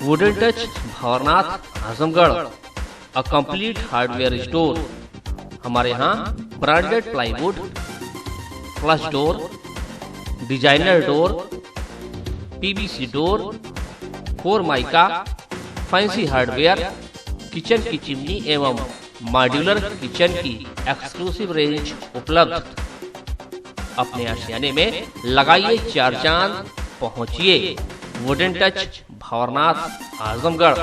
Wooden touch Bhanwarnath Azamgarh, a complete hardware store. हमारे यहाँ branded plywood, flush door, designer door, PVC door, four mica, fancy hardware, kitchen की chimney एवं modular kitchen की exclusive range उपलब्ध। अपने आशियाने में लगाइए चार चांद, पहुंचिए वुडन टच भंवरनाथ आजमगढ़।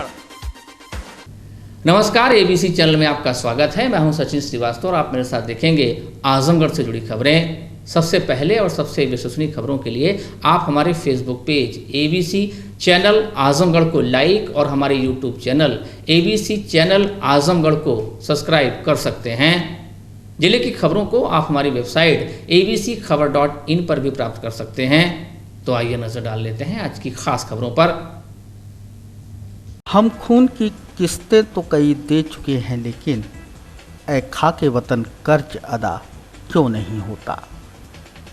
नमस्कार, एबीसी चैनल में आपका स्वागत है। मैं हूं सचिन श्रीवास्तव और आप मेरे साथ देखेंगे आजमगढ़ से जुड़ी खबरें। सबसे पहले और सबसे विश्वसनीय खबरों के लिए आप हमारे Facebook page ABC channel Azamgarh को लाइक और हमारे YouTube channel ABC channel Azamgarh को सब्सक्राइब कर सकते हैं। जिले की खबरों को आप हमारी वेबसाइट abcखबर.in पर भी प्राप्त कर सकते हैं। तो आइए नजर डाल लेते हैं आज की खास खबरों पर। हम खून की किस्तें तो कई दे चुके हैं, लेकिन ऐ खाके वतन कर्ज अदा क्यों नहीं होता।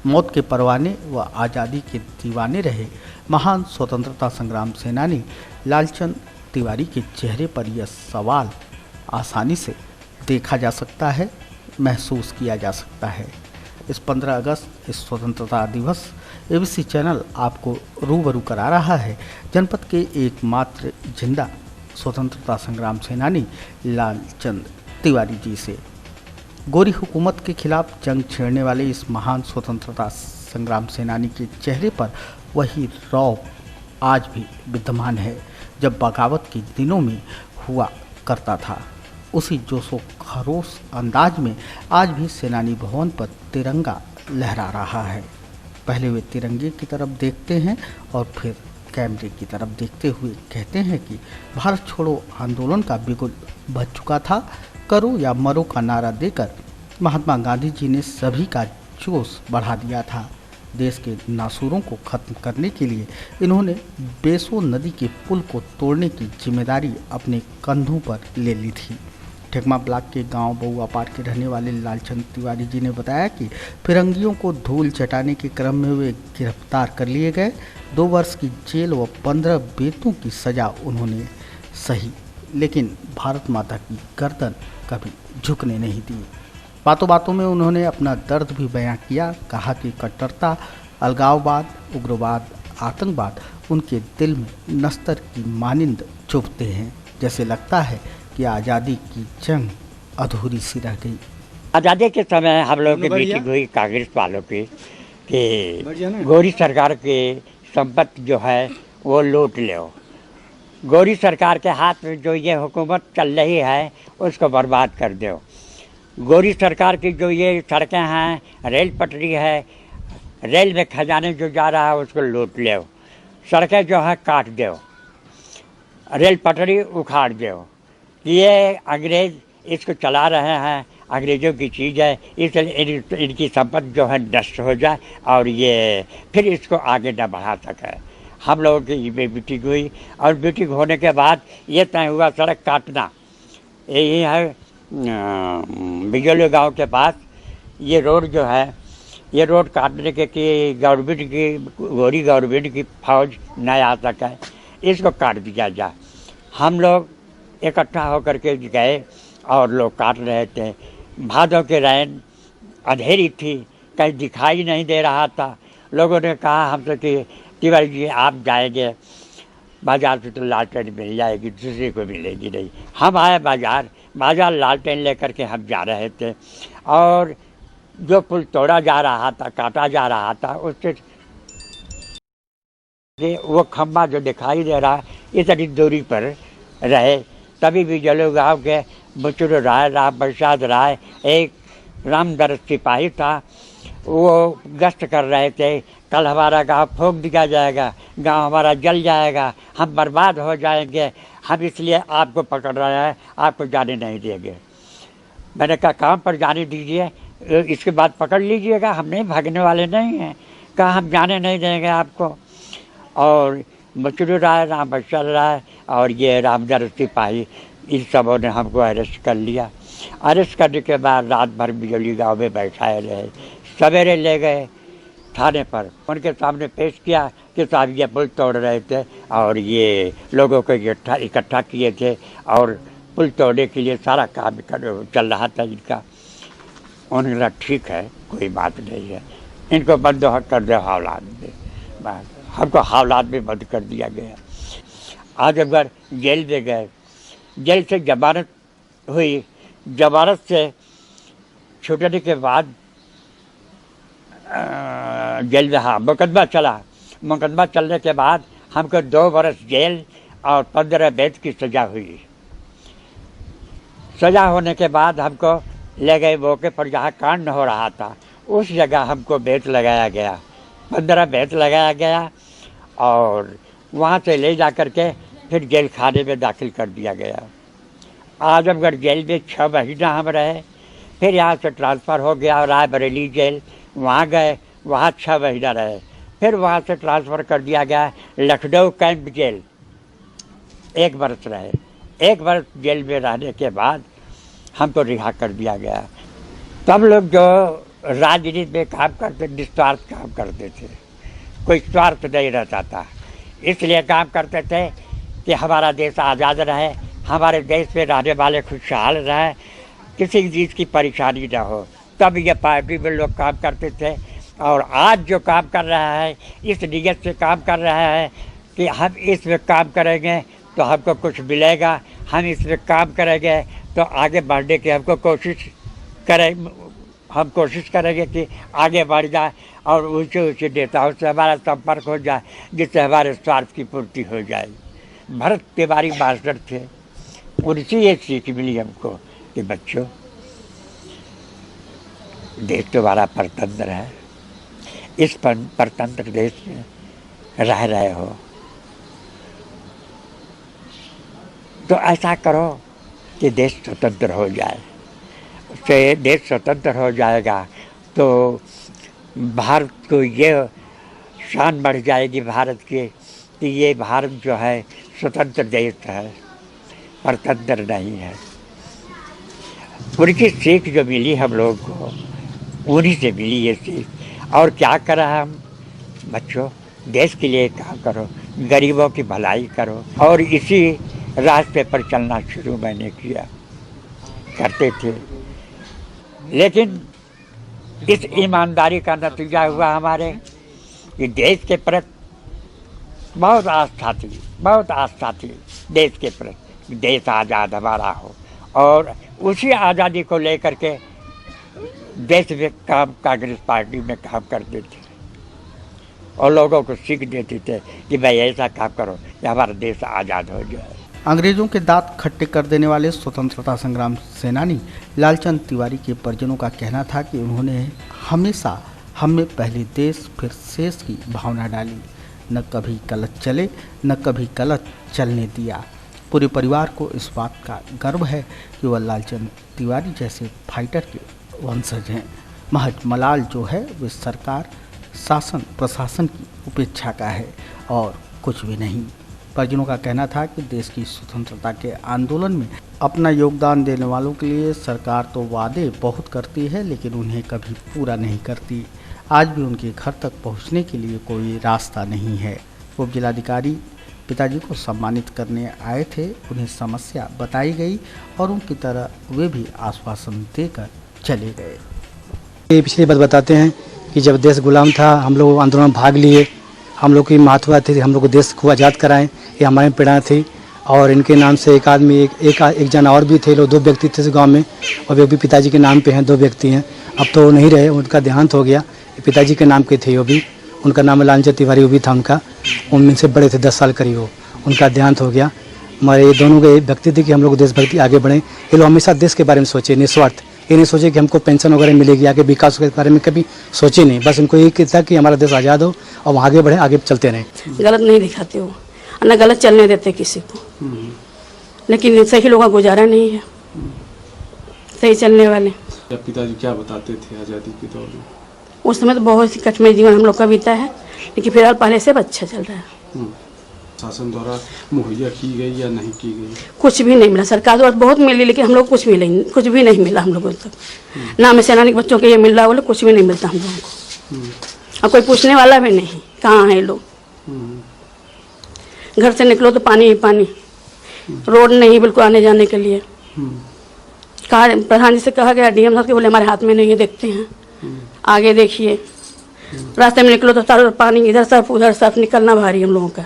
मौत के परवाने व आज़ादी के दीवाने रहे महान स्वतंत्रता संग्राम सेनानी लालचंद तिवारी के चेहरे पर यह सवाल आसानी से देखा जा सकता है, महसूस किया जा सकता है। इस 15 अगस्त इस स्वतंत्रता दिवस एबीसी चैनल आपको रूबरू करा रहा है जनपद के एकमात्र जिंदा स्वतंत्रता संग्राम सेनानी लालचंद तिवारी जी से। गोरी हुकूमत के खिलाफ जंग छेड़ने वाले इस महान स्वतंत्रता संग्राम सेनानी के चेहरे पर वही रौब आज भी विद्यमान है जब बगावत के दिनों में हुआ करता था। उसी जोशो खरोश अंदाज में आज भी सेनानी भवन पर तिरंगा लहरा रहा है। पहले वे तिरंगे की तरफ देखते हैं और फिर कैमरे की तरफ देखते हुए कहते हैं कि भारत छोड़ो आंदोलन का बिगुल बज चुका था। करो या मरो का नारा देकर महात्मा गांधी जी ने सभी का जोश बढ़ा दिया था। देश के नासूरों को खत्म करने के लिए इन्होंने बेसो नदी के पुल को तोड़ने की जिम्मेदारी अपने कंधों पर ले ली थी। ठेकमा ब्लॉक के गांव बउआपार के रहने वाले लालचंद तिवारी जी ने बताया कि फिरंगियों को धूल चटाने के क्रम में वे गिरफ्तार कर लिए गए। 2 वर्ष की जेल व 15 बेतों की सजा उन्होंने सही, लेकिन भारत माता की गर्दन कभी झुकने नहीं दी। बातों बातों में उन्होंने अपना दर्द भी बयां किया। कहा कि कट्टरता, अलगाववाद, उग्रवाद, आतंकवाद उनके दिल में नस्तर की मानिंद चुभते हैं। जैसे लगता है कि आज़ादी की जंग अधूरी सी रह गई। आज़ादी के समय हम लोग की मीटिंग हुई कांग्रेस वालों की कि गोरी सरकार की संपत्ति जो है वो लूट लो। गोरी सरकार के हाथ में जो ये हुकूमत चल रही है उसको बर्बाद कर दो। गोरी सरकार की जो ये सड़कें हैं, रेल पटरी है, रेल में खजाने जो जा रहा है उसको लूट लो। सड़कें जो है काट दो, रेल पटरी उखाड़ दो। ये अंग्रेज़ इसको चला रहे हैं, अंग्रेज़ों की चीज़ है, इसलिए इनकी संपत्ति जो है नष्ट हो जाए और ये फिर इसको आगे न बढ़ा सके। हम लोगों की मीटिंग हुई और मीटिंग होने के बाद ये तय हुआ सड़क काटना। यही है बिजोली गांव के पास ये रोड जो है, ये रोड काटने के कि गवर्नमेंट की गोरी गवर्नमेंट की फौज न आ सके, इसको काट दिया जाए। हम लोग इकट्ठा होकर के गए और लोग काट रहे थे। भादों के रैन अंधेरी थी, कहीं दिखाई नहीं दे रहा था। लोगों ने कहा हमसे कि तिवारी जी आप जाएंगे बाज़ार से तो लालटेन मिल जाएगी, दूसरे को मिलेगी नहीं। हम आए बाज़ार लालटेन लेकर के हम जा रहे थे और जो पुल तोड़ा जा रहा था, काटा जा रहा था, उससे वो खम्बा जो दिखाई दे रहा इतनी दूरी पर रहे। तभी भी जलो गाँव के बुचुर राय, राम प्रसाद राय, एक रामदर सिपाही था, वो गश्त कर रहे थे। कल हमारा गांव फूंक दिया जाएगा, गांव हमारा जल जाएगा, हम बर्बाद हो जाएंगे, हम इसलिए आपको पकड़ रहे हैं, आपको जाने नहीं देंगे। मैंने कहा काम पर जाने दीजिए, इसके बाद पकड़ लीजिएगा, हम नहीं भागने वाले नहीं हैं। कहा हम जाने नहीं देंगे आपको। और बचरू राय, राम प्रसाद राय और ये रामदर सिपाही, इन सबों ने हमको अरेस्ट कर लिया। अरेस्ट करने के बाद रात भर बिजली गाँव में बैठाए रहे। सवेरे ले गए थाने पर उनके सामने पेश किया कि साहब ये पुल तोड़ रहे थे और ये लोगों को इकट्ठा किए थे और पुल तोड़ने के लिए सारा काम चल रहा था इनका। उन्होंने कहा ठीक है, कोई बात नहीं है, इनको बंद कर दो हौलाद में। बस हमको हौलाद में बंद कर दिया गया। आजमगढ़ जेल में गए, जेल से जमानत हुई, जमानत से छूटने के बाद जेल में हाँ मुकदमा चला। मुकदमा चलने के बाद हमको 2 बरस जेल और 15 बेत की सज़ा हुई। सज़ा होने के बाद हमको ले गए मौके पर जहाँ कांड हो रहा था, उस जगह हमको बेत लगाया गया, 15 बेत लगाया गया और वहाँ से ले जा कर के फिर जेल खाने में दाखिल कर दिया गया। आजमगढ़ जेल में 6 महीना हम रहे, फिर यहाँ से ट्रांसफ़र हो गया रायबरेली जेल, वहाँ गए, वहाँ 6 महीना रहे, फिर वहाँ से ट्रांसफ़र कर दिया गया लखनऊ कैंप जेल, 1 बरस रहे। 1 बरस जेल में रहने के बाद हमको रिहा कर दिया गया। तब लोग जो राजनीति में काम करते निस्वार्थ काम करते थे, कोई स्वार्थ नहीं रहता था, इसलिए काम करते थे कि हमारा देश आज़ाद रहे, हमारे देश में रहने वाले खुशहाल रहे, किसी चीज़ की परेशानी ना हो। तब ये पार्टी में लोग काम करते थे और आज जो काम कर रहा है इस नीयत से काम कर रहा है कि हम इसमें काम करेंगे तो हमको कुछ मिलेगा, हम इसमें काम करेंगे तो आगे बढ़ने की हमको हम कोशिश करेंगे कि आगे बढ़ जाए और ऊँचे ऊँचे नेताओं से हमारा संपर्क हो जाए, जिससे हमारे स्वार्थ की पूर्ति हो जाए। भरत तिवारी मास्टर थे, उनसे ये सीख मिली हमको कि बच्चों, देश तुम्हारा परतंत्र है, इस परतंत्र देश में रह रहे हो तो ऐसा करो कि देश स्वतंत्र हो जाए। उससे देश स्वतंत्र हो जाएगा तो भारत को ये शान बढ़ जाएगी भारत की कि ये भारत जो है स्वतंत्र देश है, परतंत्र नहीं है। उनकी सीख जो मिली हम लोग को, उन्हीं से मिली ये सीख। और क्या करा हम बच्चों, देश के लिए काम करो, गरीबों की भलाई करो, और इसी रास्ते पर चलना शुरू मैंने किया, करते थे। लेकिन इस ईमानदारी का नतीजा हुआ हमारे कि देश के प्रति बहुत आस्था थी देश के प्रति, देश आज़ाद हमारा हो, और उसी आज़ादी को लेकर के देश में कांग्रेस पार्टी में काम करते थे और लोगों को सीख देते थे कि भाई ऐसा काम करो कि हमारा देश आज़ाद हो जाए। अंग्रेजों के दांत खट्टे कर देने वाले स्वतंत्रता संग्राम सेनानी लालचंद तिवारी के परिजनों का कहना था कि उन्होंने हमेशा हम में पहले देश फिर शेष की भावना डाली, न कभी गलत चले न कभी गलत चलने दिया। पूरे परिवार को इस बात का गर्व है कि वह लालचंद तिवारी जैसे फाइटर के वंशज हैं। महज मलाल जो है वे सरकार शासन प्रशासन की उपेक्षा का है और कुछ भी नहीं। परिजनों का कहना था कि देश की स्वतंत्रता के आंदोलन में अपना योगदान देने वालों के लिए सरकार तो वादे बहुत करती है लेकिन उन्हें कभी पूरा नहीं करती। आज भी उनके घर तक पहुंचने के लिए कोई रास्ता नहीं है। उप जिलाधिकारी पिताजी को सम्मानित करने आए थे, उन्हें समस्या बताई गई और उनकी तरह वे भी आश्वासन देकर चले गए। ये पिछली बात बताते हैं कि जब देश गुलाम था, हम लोग आंदोलन में भाग लिए, हम लोग की महत्व थी, हम लोग को देश को आज़ाद कराएं, ये हमारी प्रेरणा थी। और इनके नाम से एक आदमी एक जन और भी थे, लोग 2 व्यक्ति थे इस गाँव में, और वे भी पिताजी के नाम पे हैं, 2 व्यक्ति हैं। अब तो नहीं रहे, उनका देहांत हो गया। पिताजी के नाम के थे वो भी, उनका नाम लालचंद तिवारी वो भी था उनका, उनसे बड़े थे 10 साल करीब, वो उनका देहांत हो गया। हमारे ये दोनों के व्यक्ति थे कि हम लोग देशभक्ति आगे बढ़ें। ये लोग हमेशा देश के बारे में सोचे, निस्वार्थ। ये नहीं सोचे कि हमको पेंशन वगैरह मिलेगी, आगे विकास के बारे में कभी सोचे नहीं। बस उनको ये था कि हमारा देश आज़ाद हो और आगे बढ़े, आगे चलते रहें। गलत नहीं दिखाते हो, ना गलत चलने देते किसी को, लेकिन सही लोगों का गुजारा नहीं है, सही चलने वाले। पिताजी क्या बताते थे आज़ादी के दौर में? उस समय तो बहुत ही कठिन जीवन हम लोग का बीता है, लेकिन फिलहाल पहले से अच्छा चल रहा है। शासन द्वारा मुहैया की गई या नहीं की गई? कुछ भी नहीं मिला। सरकार द्वारा बहुत मिली लेकिन हम लोग कुछ भी नहीं मिला हम लोगों तक। ना हमें सेनानी के बच्चों के ये मिल रहा बोले, कुछ भी नहीं मिलता हम लोगों को। और कोई पूछने वाला भी नहीं कहाँ है लोग। घर से निकलो तो पानी ही पानी, रोड नहीं बिल्कुल आने जाने के लिए। कहा प्रधान जी से कहा गया, डीएम साहब के बोले हमारे हाथ में नहीं है, देखते हैं आगे देखिए। रास्ते में निकलो तो सारा पानी, इधर सर्फ उधर सर्फ, निकलना भारी हम लोगों का।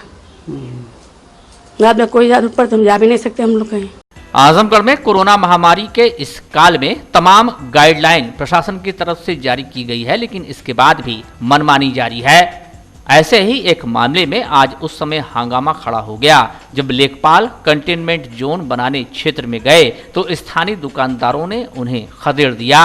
रात में कोई ऊपर तो हम जा भी नहीं सकते हम लोग कहीं। आजमगढ़ में कोरोना महामारी के इस काल में तमाम गाइडलाइन प्रशासन की तरफ से जारी की गई है, लेकिन इसके बाद भी मनमानी जारी है। ऐसे ही एक मामले में आज उस समय हंगामा खड़ा हो गया जब लेखपाल कंटेनमेंट जोन बनाने क्षेत्र में गए तो स्थानीय दुकानदारों ने उन्हें खदेड़ दिया।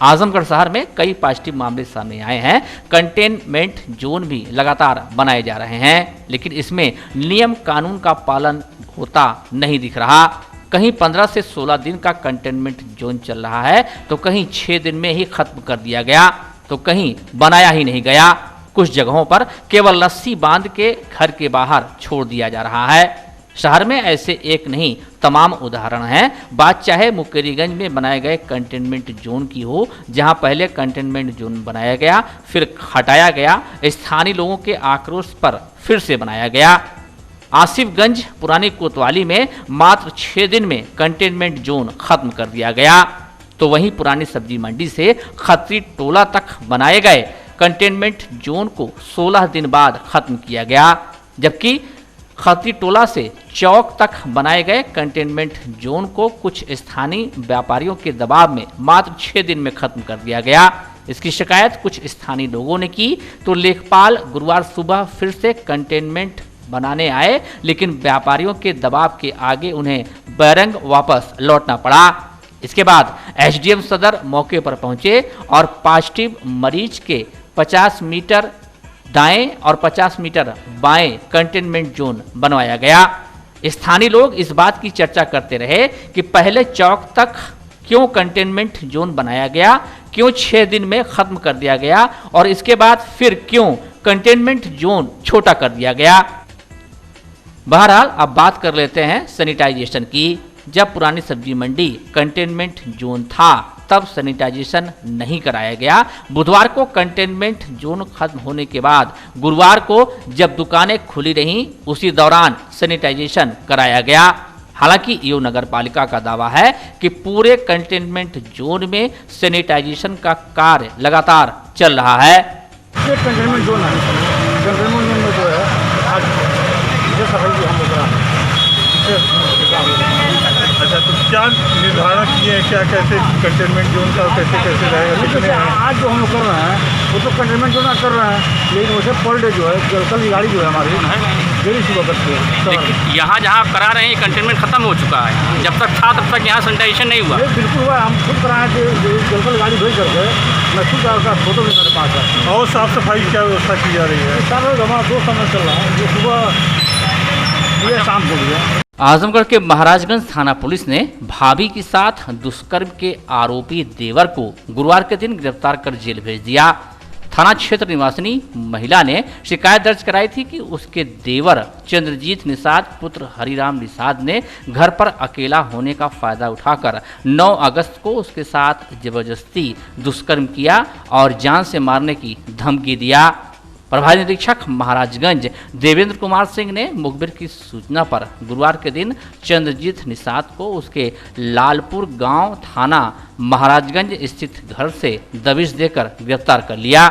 आजमगढ़ शहर में कई पॉजिटिव मामले सामने आए हैं। कंटेनमेंट जोन भी लगातार बनाए जा रहे हैं, लेकिन इसमें नियम कानून का पालन होता नहीं दिख रहा। कहीं 15 से 16 दिन का कंटेनमेंट जोन चल रहा है तो कहीं 6 दिन में ही खत्म कर दिया गया तो कहीं बनाया ही नहीं गया। कुछ जगहों पर केवल रस्सी बांध के घर के बाहर छोड़ दिया जा रहा है। शहर में ऐसे एक नहीं तमाम उदाहरण हैं। बात चाहे मुकेरीगंज में बनाए गए कंटेनमेंट जोन की हो, जहां पहले कंटेनमेंट जोन बनाया गया फिर हटाया गया, स्थानीय लोगों के आक्रोश पर फिर से बनाया गया। आसिफगंज पुरानी कोतवाली में मात्र 6 दिन में कंटेनमेंट जोन खत्म कर दिया गया, तो वहीं पुरानी सब्जी मंडी से खत्री टोला तक बनाए गए कंटेनमेंट जोन को 16 दिन बाद खत्म किया गया, जबकि खत्री टोला से चौक तक बनाए गए कंटेनमेंट जोन को कुछ स्थानीय व्यापारियों के दबाव में मात्र 6 दिन में खत्म कर दिया गया। इसकी शिकायत कुछ स्थानीय लोगों ने की तो लेखपाल गुरुवार सुबह फिर से कंटेनमेंट बनाने आए, लेकिन व्यापारियों के दबाव के आगे उन्हें बैरंग वापस लौटना पड़ा। इसके बाद एसडीएम सदर मौके पर पहुंचे और पॉजिटिव मरीज के 50 मीटर दाएं और 50 मीटर बाएं कंटेनमेंट जोन बनवाया गया। स्थानीय लोग इस बात की चर्चा करते रहे कि पहले चौक तक क्यों कंटेनमेंट जोन बनाया गया, क्यों 6 दिन में खत्म कर दिया गया और इसके बाद फिर क्यों कंटेनमेंट जोन छोटा कर दिया गया। बहरहाल अब बात कर लेते हैं सैनिटाइजेशन की। जब पुरानी सब्जी मंडी कंटेनमेंट जोन था तब सैनिटाइजेशन नहीं कराया गया। बुधवार को कंटेनमेंट जोन खत्म होने के बाद गुरुवार को जब दुकानें खुली रहीं उसी दौरान सैनिटाइजेशन कराया गया। हालांकि ईओ नगर पालिका का दावा है कि पूरे कंटेनमेंट जोन में सैनिटाइजेशन का कार्य लगातार चल रहा है। कंटेनमेंट जोन है, कंटेनमेंट जोन में जो है आज सफाई भी हम लोग करा रहे हैं। अच्छा, तो क्या निर्धारण किए हैं, क्या कैसे कंटेनमेंट जोन का कैसे कैसे रहेगा? आज जो हम लोग कर रहे हैं वो तो कंटेनमेंट जोन कर रहे हैं, लेकिन वैसे पर डे जो है कल की गाड़ी जो है हमारी डेली सुबह करती है। यहाँ जहाँ आप करा रहे हैं कंटेनमेंट खत्म हो चुका है, जब तक था तब तक यहाँ सैनिटाइजेशन नहीं हुआ। बिल्कुल हुआ, हम खुद कराए थे कल गाड़ी भेज करके, मैं खुद का फोटो भी मेरे पास है। और साफ सफाई की क्या व्यवस्था की जा रही है? साफ हमारा 2 समय चल रहा है, जो सुबह ये शाम को गया। आजमगढ़ के महाराजगंज थाना पुलिस ने भाभी के साथ दुष्कर्म के आरोपी देवर को गुरुवार के दिन गिरफ्तार कर जेल भेज दिया। थाना क्षेत्र निवासिनी महिला ने शिकायत दर्ज कराई थी कि उसके देवर चंद्रजीत निषाद पुत्र हरिराम निषाद ने घर पर अकेला होने का फायदा उठाकर 9 अगस्त को उसके साथ जबरदस्ती दुष्कर्म किया और जान से मारने की धमकी दिया। प्रभारी निरीक्षक महाराजगंज देवेंद्र कुमार सिंह ने मुखबिर की सूचना पर गुरुवार के दिन चंद्रजीत निषाद को उसके लालपुर गांव थाना महाराजगंज स्थित घर से दबिश देकर गिरफ्तार कर लिया।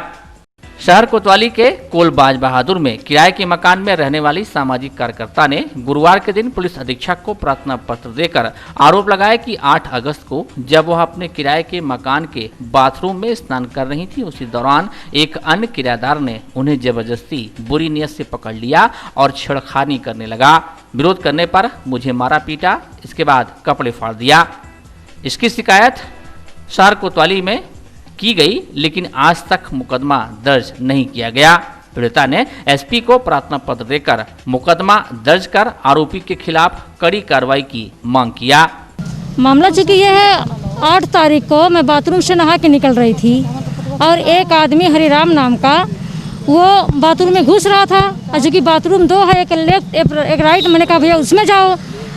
शहर कोतवाली के कोलबाज बहादुर में किराए के मकान में रहने वाली सामाजिक कार्यकर्ता ने गुरुवार के दिन पुलिस अधीक्षक को प्रार्थना पत्र देकर आरोप लगाया कि 8 अगस्त को जब वह अपने किराए के मकान के बाथरूम में स्नान कर रही थी, उसी दौरान एक अन्य किराएदार ने उन्हें जबरदस्ती बुरी नीयत से पकड़ लिया और छेड़खानी करने लगा। विरोध करने पर मुझे मारा पीटा, इसके बाद कपड़े फाड़ दिया। इसकी शिकायत शहर कोतवाली में की गई, लेकिन आज तक मुकदमा दर्ज नहीं किया गया। पीड़िता ने एसपी को प्रार्थना पत्र देकर मुकदमा दर्ज कर आरोपी के खिलाफ कड़ी कार्रवाई की मांग किया। मामला चूँकि यह है 8 तारीख को मैं बाथरूम से नहा के निकल रही थी और एक आदमी हरिराम नाम का वो बाथरूम में घुस रहा था और चूँकि बाथरूम 2 है, एक लेफ्ट एक राइट, मैंने कहा भैया उसमें जाओ।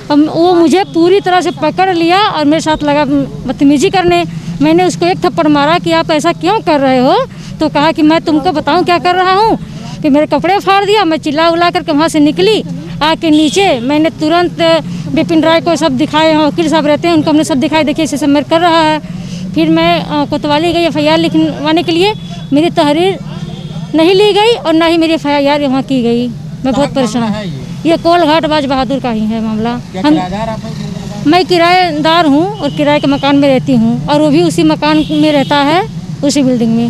वो मुझे पूरी तरह से पकड़ लिया और मेरे साथ लगा बदतमीजी करने। मैंने उसको एक थप्पड़ मारा कि आप ऐसा क्यों कर रहे हो, तो कहा कि मैं तुमको बताऊं क्या कर रहा हूं, कि मेरे कपड़े फाड़ दिया। मैं चिल्ला उला करके वहाँ से निकली, आके नीचे मैंने तुरंत विपिन राय को सब दिखाए, वकील साहब रहते हैं उनको हमने सब दिखाए, देखिए इसे सब मेरे कर रहा है। फिर मैं कोतवाली गई FIR लिखवाने के लिए, मेरी तहरीर नहीं ली गई और ना ही मेरी FIR वहाँ की गई। मैं बहुत परेशान हूँ। ये कोलघाट बाज बहादुर का ही है मामला। मैं किराएदार हूँ और किराए के मकान में रहती हूँ, और वो भी उसी मकान में रहता है, उसी बिल्डिंग में।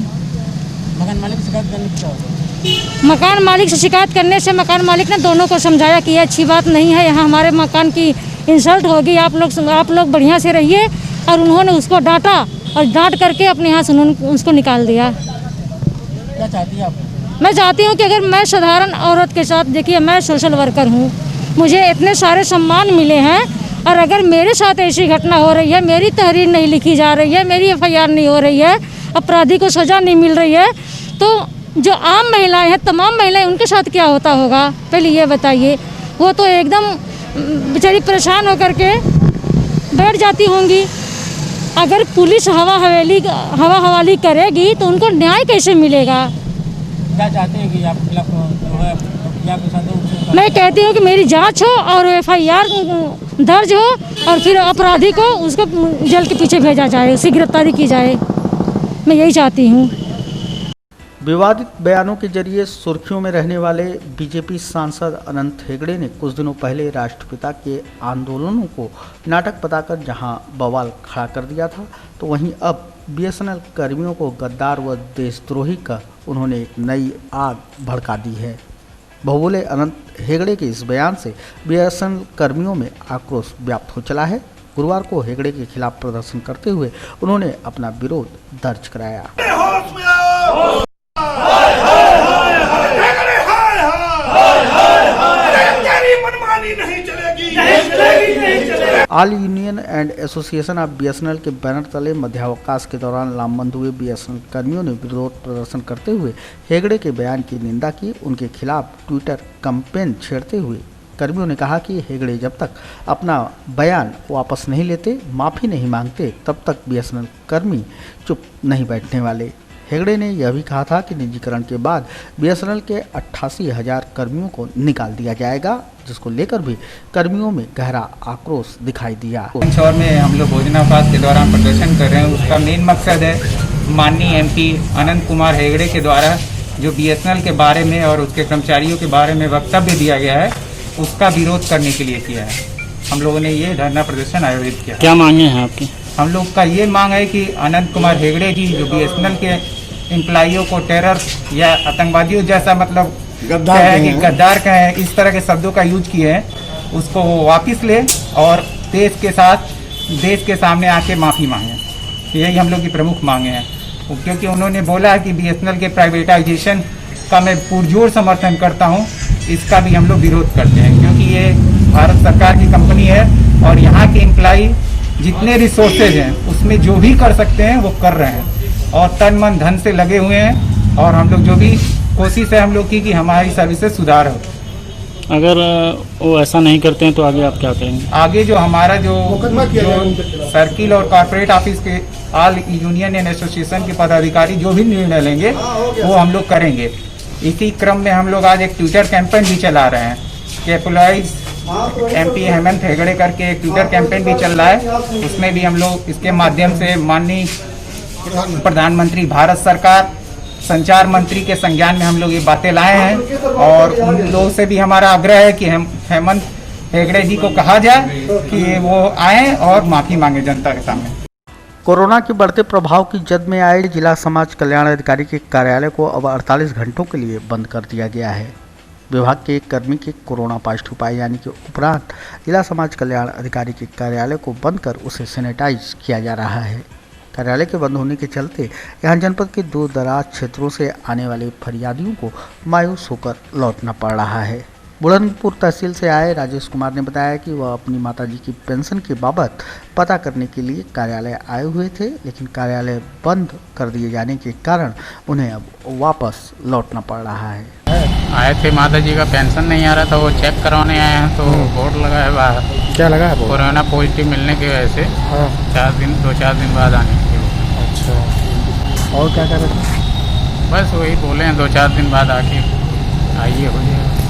मकान मालिक से शिकायत करने से मकान मालिक ने दोनों को समझाया कि ये अच्छी बात नहीं है, यहाँ हमारे मकान की इंसल्ट होगी, आप लोग बढ़िया से रहिए। और उन्होंने उसको डांटा और डांट करके अपने यहाँ से उन्होंने उसको निकाल दिया। क्या चाहती हैं आप? मैं चाहती हूँ कि अगर मैं साधारण औरत के साथ, देखिए मैं सोशल वर्कर हूँ, मुझे इतने सारे सम्मान मिले हैं, और अगर मेरे साथ ऐसी घटना हो रही है, मेरी तहरीर नहीं लिखी जा रही है, मेरी FIR नहीं हो रही है, अपराधी को सज़ा नहीं मिल रही है, तो जो आम महिलाएं हैं, तमाम महिलाएं, उनके साथ क्या होता होगा, पहले ये बताइए। वो तो एकदम बेचारी परेशान होकर के बैठ जाती होंगी। अगर पुलिस हवा हवाली करेगी तो उनको न्याय कैसे मिलेगा? क्या चाहते हैं कि आप खिलाफ जो है के साथ? मैं कहती हूँ कि मेरी जांच हो और FIR दर्ज हो, और फिर अपराधी को उसको जेल के पीछे भेजा जाए, उसकी गिरफ्तारी की जाए। मैं यही चाहती हूँ। विवादित बयानों के जरिए सुर्खियों में रहने वाले बीजेपी सांसद अनंत हेगड़े ने कुछ दिनों पहले राष्ट्रपिता के आंदोलनों को नाटक बताकर जहां बवाल खड़ा कर दिया था, तो वहीं अब BSNL कर्मियों को गद्दार व देशद्रोही कर उन्होंने एक नई आग भड़का दी है। बहुबोले अनंत हेगड़े के इस बयान से BSNL कर्मियों में आक्रोश व्याप्त हो चला है। गुरुवार को हेगड़े के खिलाफ प्रदर्शन करते हुए उन्होंने अपना विरोध दर्ज कराया। All union and association of BSNL के बैनर तले मध्यावकाश के दौरान लामबंद हुए BSNL कर्मियों ने विरोध प्रदर्शन करते हुए हेगड़े के बयान की निंदा की। उनके खिलाफ ट्विटर कैंपेन छेड़ते हुए कर्मियों ने कहा कि हेगड़े जब तक अपना बयान वापस नहीं लेते, माफ़ी नहीं मांगते, तब तक BSNL कर्मी चुप नहीं बैठने वाले। हेगड़े ने यह भी कहा था कि निजीकरण के बाद BSNL के 88,000 कर्मियों को निकाल दिया जाएगा, जिसको लेकर भी कर्मियों में गहरा आक्रोश दिखाई दिया। शहर में हम लोग भोजनावकाश के दौरान प्रदर्शन कर रहे हैं, उसका मेन मकसद है माननीय MP अनंत कुमार हेगड़े के द्वारा जो BSNL के बारे में और उसके कर्मचारियों के बारे में वक्तव्य दिया गया है, उसका विरोध करने के लिए किया है। हम लोगों ने ये धरना प्रदर्शन आयोजित किया। क्या मांगे हैं आपकी? हम लोग का ये मांग है कि अनंत कुमार हेगड़े जी जो BSNL के एम्प्लॉइयों को टेरर या आतंकवादियों जैसा मतलब गद्दार कहें, इस तरह के शब्दों का यूज किए हैं, उसको वो वापस ले और देश के सामने आके माफ़ी मांगे। यही हम लोग की प्रमुख मांगे हैं, क्योंकि उन्होंने बोला है कि BSNL के प्राइवेटाइजेशन का मैं पुरजोर समर्थन करता हूं, इसका भी हम लोग विरोध करते हैं, क्योंकि ये भारत सरकार की कंपनी है और यहाँ के एम्प्लॉई जितने रिसोर्सेज हैं उसमें जो भी कर सकते हैं वो कर रहे हैं और तन मन धन से लगे हुए हैं, और हम लोग जो भी कोशिश है हम लोग की कि हमारी सर्विसेज सुधार हो। अगर वो ऐसा नहीं करते हैं तो आगे आप क्या करेंगे? आगे जो हमारा जो सर्किल और कॉर्पोरेट ऑफिस के ऑल यूनियन एंड एसोसिएशन के पदाधिकारी जो भी निर्णय लेंगे वो हम लोग करेंगे। इसी क्रम में हम लोग आज एक ट्विटर कैंपेन भी चला रहे हैं कि एम्प्लॉइज MP हेमंत हेगड़े करके एक ट्विटर कैंपेन भी चल रहा है। उसमें भी हम लोग इसके माध्यम से माननीय प्रधानमंत्री भारत सरकार संचार मंत्री के संज्ञान में हम लोग ये बातें लाए हैं, और उन लोगों से भी हमारा आग्रह है कि हेमंत हेगड़े जी को कहा जाए कि वो आए और माफ़ी मांगे जनता के सामने। कोरोना के बढ़ते प्रभाव की जद में आए जिला समाज कल्याण अधिकारी के कार्यालय को अब 48 घंटों के लिए बंद कर दिया गया है। विभाग के एक कर्मी के कोरोना पॉजिटिव पाए जाने के उपरांत जिला समाज कल्याण अधिकारी के कार्यालय को बंद कर उसे सैनिटाइज किया जा रहा है। कार्यालय के बंद होने के चलते यहां जनपद के दूर दराज क्षेत्रों से आने वाले फरियादियों को मायूस होकर लौटना पड़ रहा है। बुलंदपुर तहसील से आए राजेश कुमार ने बताया कि वह अपनी माताजी की पेंशन के बाबत पता करने के लिए कार्यालय आए हुए थे, लेकिन कार्यालय बंद कर दिए जाने के कारण उन्हें अब वापस लौटना पड़ रहा है। आए थे, माताजी का पेंशन नहीं आ रहा था, वो चेक करवाने आए हैं तो बोर्ड लगा है बाहर। क्या लगा है? कोरोना पॉजिटिव मिलने की वजह से 2-4 दिन बाद आने की। अच्छा, और क्या कर रहे थे? बस वही बोले हैं 2-4 दिन बाद आके आइए हो जाएगा।